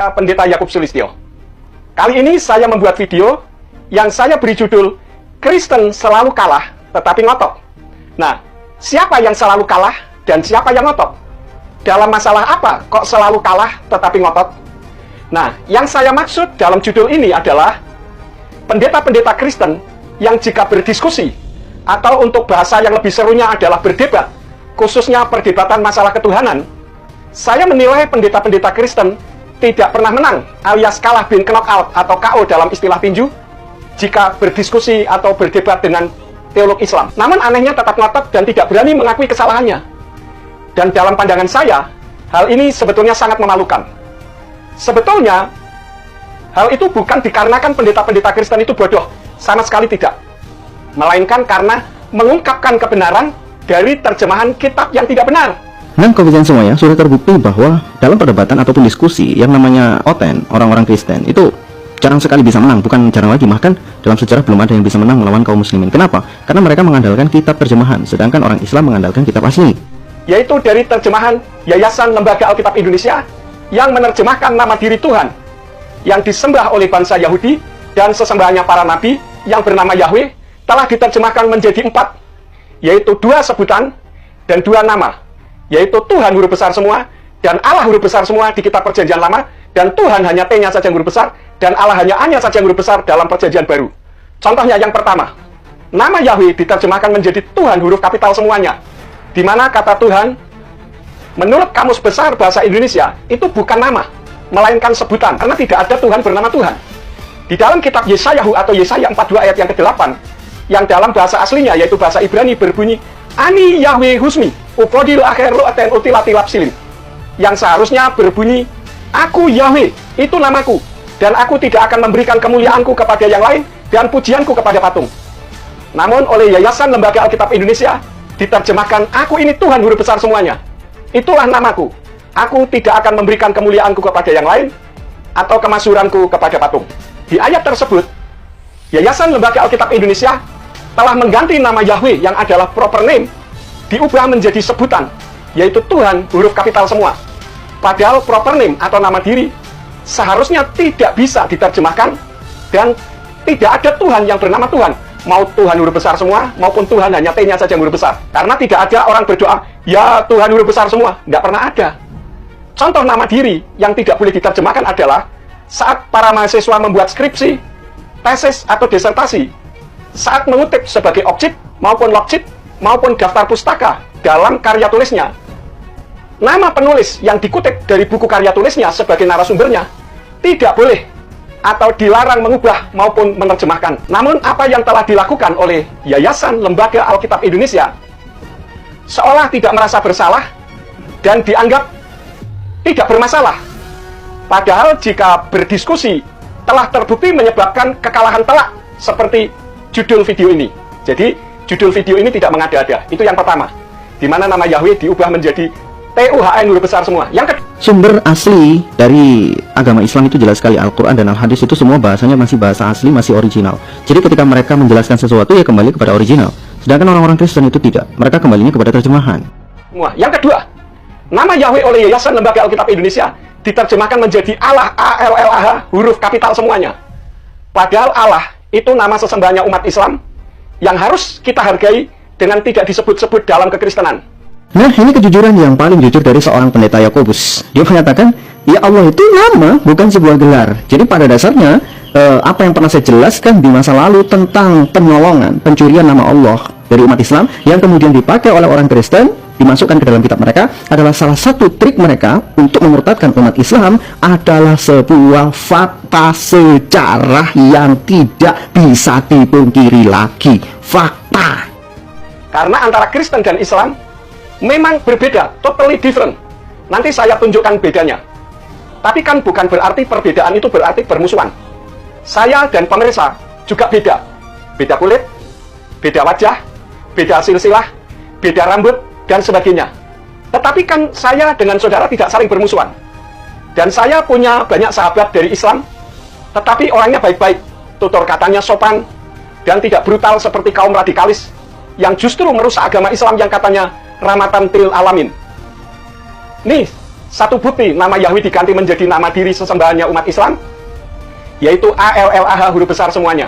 Pendeta Yakub Sulistyo. Kali ini saya membuat video yang saya beri judul Kristen selalu kalah tetapi ngotot. Nah, siapa yang selalu kalah dan siapa yang ngotot? Dalam masalah apa kok selalu kalah tetapi ngotot? Nah, yang saya maksud dalam judul ini adalah pendeta-pendeta Kristen yang jika berdiskusi atau untuk bahasa yang lebih serunya adalah berdebat, khususnya perdebatan masalah ketuhanan, saya menilai pendeta-pendeta Kristen tidak pernah menang alias kalah bin knockout atau KO dalam istilah tinju jika berdiskusi atau berdebat dengan teolog Islam. Namun anehnya tetap ngotot dan tidak berani mengakui kesalahannya. Dan dalam pandangan saya, hal ini sebetulnya sangat memalukan. Sebetulnya, hal itu bukan dikarenakan pendeta-pendeta Kristen itu bodoh, sama sekali tidak. Melainkan karena mengungkapkan kebenaran dari terjemahan kitab yang tidak benar. Nah, kawan semuanya, sudah terbukti bahwa dalam perdebatan ataupun diskusi yang namanya oten, orang-orang Kristen itu jarang sekali bisa menang, bukan jarang lagi, bahkan dalam sejarah belum ada yang bisa menang melawan kaum muslimin. Kenapa? Karena mereka mengandalkan kitab terjemahan, sedangkan orang Islam mengandalkan kitab asli. Yaitu dari terjemahan Yayasan Lembaga Alkitab Indonesia yang menerjemahkan nama diri Tuhan yang disembah oleh bangsa Yahudi dan sesembahannya para nabi yang bernama Yahweh telah diterjemahkan menjadi 4, yaitu 2 sebutan dan 2 nama, yaitu Tuhan huruf besar semua dan Allah huruf besar semua di kitab perjanjian lama, dan Tuhan hanya T-nya saja yang huruf besar dan Allah hanya A-nya saja yang huruf besar dalam perjanjian baru. Contohnya yang pertama, nama Yahweh diterjemahkan menjadi Tuhan huruf kapital semuanya, di mana kata Tuhan menurut Kamus Besar Bahasa Indonesia itu bukan nama, melainkan sebutan, karena tidak ada Tuhan bernama Tuhan. Di dalam kitab Yesayahu atau Yesaya 42 ayat yang ke-8, yang dalam bahasa aslinya yaitu bahasa Ibrani berbunyi Ani Yahweh Husmi Ufodil akhir lo aten utilati lapsilin, yang seharusnya berbunyi Aku Yahweh, itu namaku, dan aku tidak akan memberikan kemuliaanku kepada yang lain dan pujianku kepada patung. Namun oleh Yayasan Lembaga Alkitab Indonesia diterjemahkan Aku ini Tuhan huruf besar semuanya, itulah namaku, aku tidak akan memberikan kemuliaanku kepada yang lain atau kemasyhuranku kepada patung. Di ayat tersebut, Yayasan Lembaga Alkitab Indonesia telah mengganti nama Yahweh yang adalah proper name diubah menjadi sebutan, yaitu Tuhan huruf kapital semua. Padahal proper name atau nama diri seharusnya tidak bisa diterjemahkan dan tidak ada Tuhan yang bernama Tuhan, mau Tuhan huruf besar semua maupun Tuhan hanya T-nya saja yang huruf besar, karena tidak ada orang berdoa ya Tuhan huruf besar semua, nggak pernah ada. Contoh nama diri yang tidak boleh diterjemahkan adalah saat para mahasiswa membuat skripsi, tesis atau disertasi, saat mengutip sebagai objek maupun logjit maupun daftar pustaka dalam karya tulisnya, nama penulis yang dikutip dari buku karya tulisnya sebagai narasumbernya tidak boleh atau dilarang mengubah maupun menerjemahkan. Namun apa yang telah dilakukan oleh Yayasan Lembaga Alkitab Indonesia seolah tidak merasa bersalah dan dianggap tidak bermasalah. Padahal jika berdiskusi telah terbukti menyebabkan kekalahan telak seperti judul video ini. Jadi judul video ini tidak mengada-ada. Itu yang pertama, di mana nama Yahweh diubah menjadi TUHN huruf besar semua. Yang kedua, Sumber asli dari agama Islam itu jelas sekali, Al-Quran dan Al-Hadis itu semua bahasanya masih bahasa asli, masih original. Jadi ketika mereka menjelaskan sesuatu ya kembali kepada original. Sedangkan orang-orang Kristen itu tidak, mereka kembalinya kepada terjemahan. Yang kedua, nama Yahweh oleh Yayasan Lembaga Alkitab Indonesia diterjemahkan menjadi Allah, A-L-L-A-H huruf kapital semuanya. Padahal Allah itu nama sesembahannya umat Islam yang harus kita hargai dengan tidak disebut-sebut dalam kekristenan. Nah, ini kejujuran yang paling jujur dari seorang pendeta Yakobus. Dia mengatakan, ya Allah itu nama, bukan sebuah gelar. Jadi pada dasarnya, apa yang pernah saya jelaskan di masa lalu tentang penyolongan, pencurian nama Allah dari umat Islam yang kemudian dipakai oleh orang Kristen, dimasukkan ke dalam kitab mereka, adalah salah satu trik mereka untuk memurtadkan umat Islam, adalah sebuah fakta sejarah yang tidak bisa dipungkiri lagi. Fakta. Karena antara Kristen dan Islam memang berbeda, totally different. Nanti saya tunjukkan bedanya. Tapi kan bukan berarti perbedaan itu berarti bermusuhan. Saya dan pemirsa juga beda. Beda kulit, beda wajah, beda silsilah, beda rambut, dan sebagainya. Tetapi kan saya dengan saudara tidak saling bermusuhan. Dan saya punya banyak sahabat dari Islam, tetapi orangnya baik-baik, tutur katanya sopan, dan tidak brutal seperti kaum radikalis yang justru merusak agama Islam yang katanya rahmatan lil alamin. Nih, satu bukti nama Yahweh diganti menjadi nama diri sesembahannya umat Islam, yaitu ALLAH huruf besar semuanya.